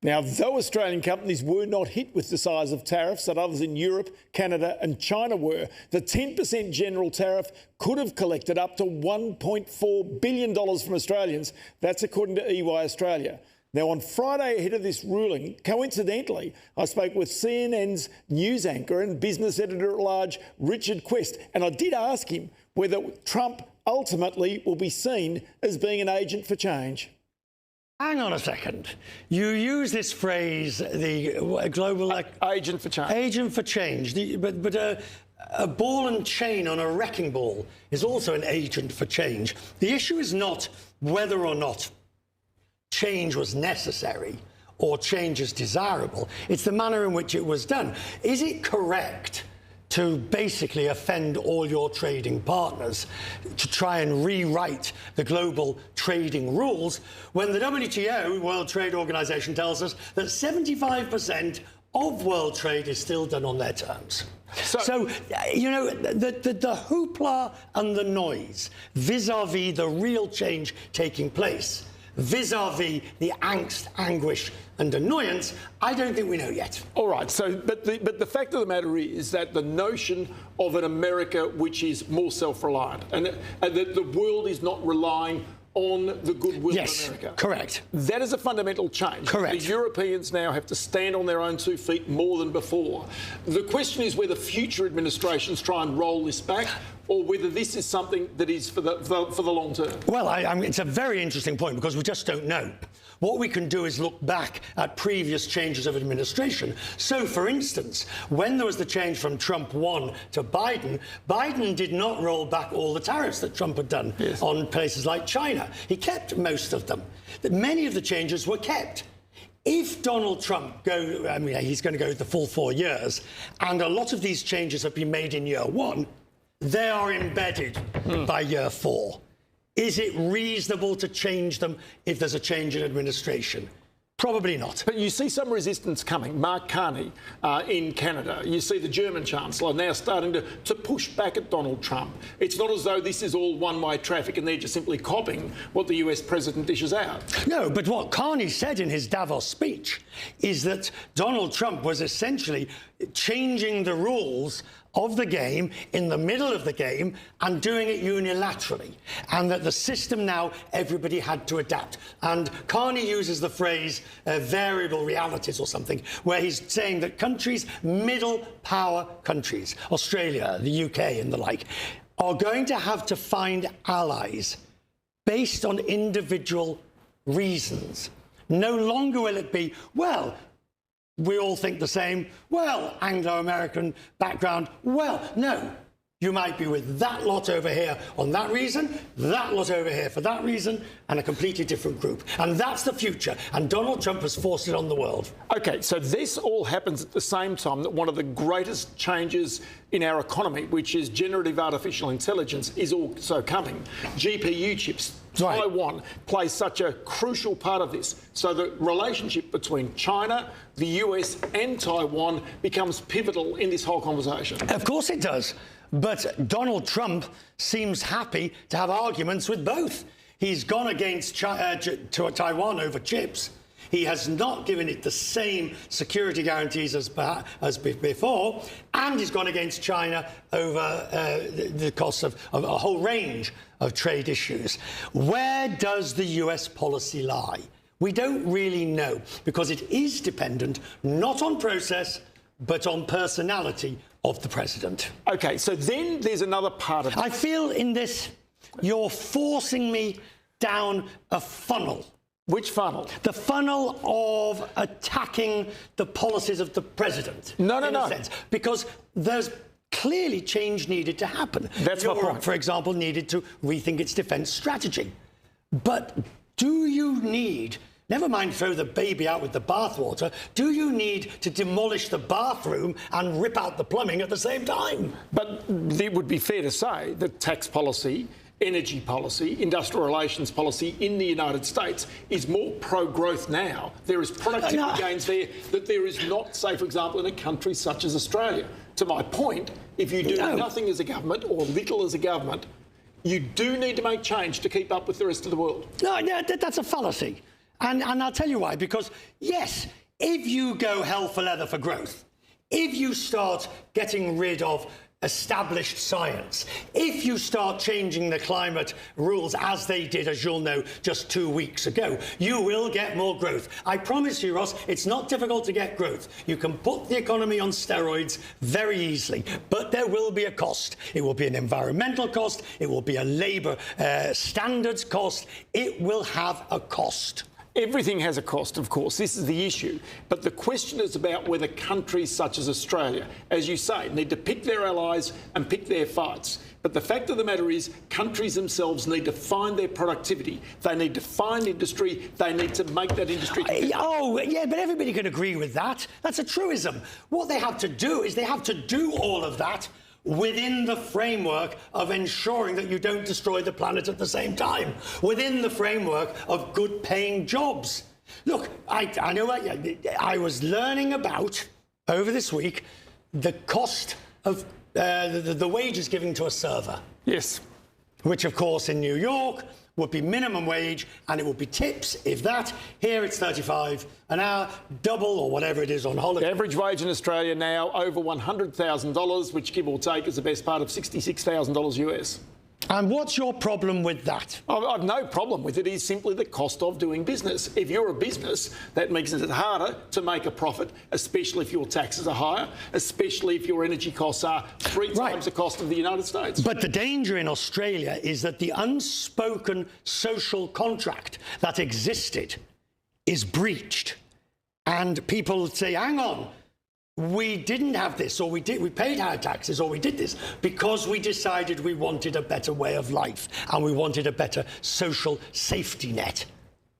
Now, though Australian companies were not hit with the size of tariffs that others in Europe, Canada and China were, the 10% general tariff could have collected up to $1.4 billion from Australians. That's according to EY Australia. Now, on Friday, ahead of this ruling, coincidentally, I spoke with CNN's news anchor and business editor-at-large, Richard Quest, and I did ask him whether Trump ultimately will be seen as being an agent for change. Hang on a second. You use this phrase, the global... agent for change. Agent for change. But a ball and chain on a wrecking ball is also an agent for change. The issue is not whether or not change was necessary or change is desirable. It's the manner in which it was done. Is it correct to basically offend all your trading partners, to try and rewrite the global trading rules, when the WTO, World Trade Organization, tells us that 75% of world trade is still done on their terms? So you know, the hoopla and the noise vis-a-vis the real change taking place, vis-a-vis the angst, anguish and annoyance, I don't think we know yet. All right, but the fact of the matter is that the notion of an America which is more self-reliant and that the world is not relying on the goodwill of America. Correct. That is a fundamental change. Correct. The Europeans now have to stand on their own 2 feet more than before. The question is whether future administrations try and roll this back or whether this is something that is for the long term. Well, it's a very interesting point because we just don't know. What we can do is look back at previous changes of administration. So, for instance, when there was the change from Trump 1 to Biden, Biden did not roll back all the tariffs that Trump had done on places like China. He kept most of them. Many of the changes were kept. If Donald Trump he's going to go the full 4 years, and a lot of these changes have been made in year 1, they are embedded by year 4. Is it reasonable to change them if there's a change in administration? Probably not. But you see some resistance coming. Mark Carney in Canada. You see the German Chancellor now starting to push back at Donald Trump. It's not as though this is all one-way traffic and they're just simply copying what the US president dishes out. No, but what Carney said in his Davos speech is that Donald Trump was essentially changing the rules of the game in the middle of the game and doing it unilaterally, and that the system now everybody had to adapt. And Carney uses the phrase variable realities or something, where he's saying that countries, middle power countries, Australia, the UK and the like, are going to have to find allies based on individual reasons. No longer will it be, well, we all think the same. Well, Anglo-American background. Well, no. You might be with that lot over here on that reason, that lot over here for that reason, and a completely different group. And that's the future. And Donald Trump has forced it on the world. OK, so this all happens at the same time that one of the greatest changes in our economy, which is generative artificial intelligence, is also coming. GPU chips. Right. Taiwan plays such a crucial part of this. So the relationship between China, the US and Taiwan becomes pivotal in this whole conversation. Of course it does. But Donald Trump seems happy to have arguments with both. He's gone against Taiwan over chips. He has not given it the same security guarantees as before, and he's gone against China over the cost of a whole range of trade issues. Where does the US policy lie? We don't really know, because it is dependent not on process, but on personality of the president. OK, so then there's another part of it. I feel in this, you're forcing me down a funnel. Which funnel? The funnel of attacking the policies of the president. No. Sense, because there's clearly change needed to happen. That's my Europe, point. for example, needed to rethink its defence strategy. But do you need, never mind throw the baby out with the bathwater, do you need to demolish the bathroom and rip out the plumbing at the same time? But it would be fair to say that tax policy, energy policy, industrial relations policy in the United States is more pro-growth now. There is productivity gains there that there is not, say, for example, in a country such as Australia. To my point, if you do nothing as a government or little as a government, you do need to make change to keep up with the rest of the world. No, that's a fallacy. And I'll tell you why. Because, yes, if you go hell for leather for growth, if you start getting rid of established science, if you start changing the climate rules as they did, as you'll know, just 2 weeks ago, you will get more growth. I promise you, Ross, it's not difficult to get growth. You can put the economy on steroids very easily, but there will be a cost. It will be an environmental cost. It will be a labour standards cost. It will have a cost. Everything has a cost, of course. This is the issue. But the question is about whether countries such as Australia, as you say, need to pick their allies and pick their fights. But the fact of the matter is, countries themselves need to find their productivity. They need to find industry. They need to make that industry. Oh, yeah, but everybody can agree with that. That's a truism. What they have to do is they have to do all of that within the framework of ensuring that you don't destroy the planet at the same time, within the framework of good-paying jobs. Look, I know I was learning about, over this week, the cost of the wages given to a server. Yes. Which, of course, in New York would be minimum wage, and it would be tips, if that. Here it's $35 an hour, double or whatever it is on holiday. The average wage in Australia now over $100,000, which, give or take, is the best part of $66,000 US. And what's your problem with that? I've no problem with it. It's simply the cost of doing business. If you're a business, that makes it harder to make a profit, especially if your taxes are higher, especially if your energy costs are three times the cost of the United States. But the danger in Australia is that the unspoken social contract that existed is breached. And people say, hang on, we didn't have this, or we paid higher taxes, or we did this because we decided we wanted a better way of life and we wanted a better social safety net.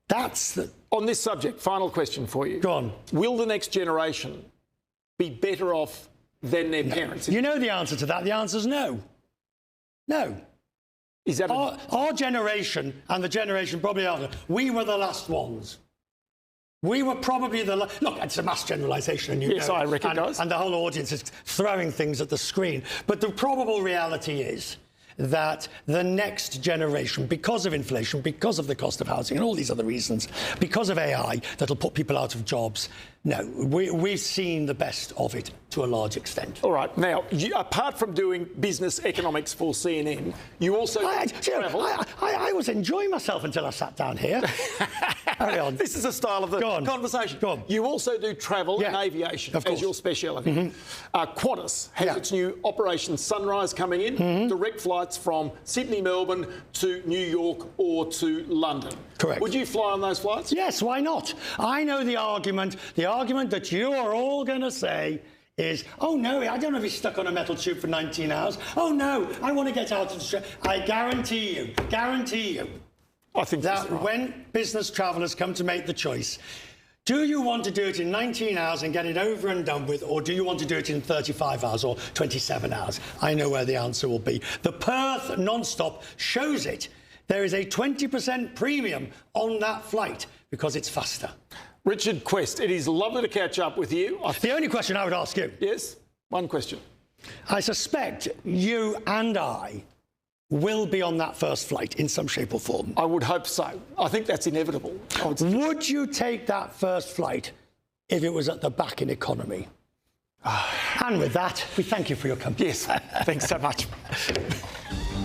That's the... On this subject, final question for you. Go on. Will the next generation be better off than their parents? You know the answer to that. The answer is no. No. Is that our generation and the generation probably after, we were the last ones. We were probably the... Look, it's a mass generalisation, and you know. I recognise. And the whole audience is throwing things at the screen. But the probable reality is that the next generation, because of inflation, because of the cost of housing and all these other reasons, because of AI, that'll put people out of jobs, no, we've seen the best of it to a large extent. All right. Now, apart from doing business economics for CNN, you also travel. I was enjoying myself until I sat down here. Carry on. This is the style of the conversation. Go on. You also do travel and aviation as your speciality. Qantas has its new Operation Sunrise coming in, direct flights from Sydney, Melbourne to New York or to London. Correct. Would you fly on those flights? Yes, why not? I know the argument that you are all going to say is, oh no, I don't want to be stuck on a metal tube for 19 hours. Oh no, I want to get out of the street. I guarantee you, I think that right. When business travellers come to make the choice, do you want to do it in 19 hours and get it over and done with, or do you want to do it in 35 hours or 27 hours? I know where the answer will be. The Perth non-stop shows it. There is a 20% premium on that flight because it's faster. Richard Quest, it is lovely to catch up with you. The only question I would ask you... Yes, one question. I suspect you and I will be on that first flight in some shape or form. I would hope so. I think that's inevitable. Would you take that first flight if it was at the back in economy? And with that, we thank you for your company. Yes, thanks so much.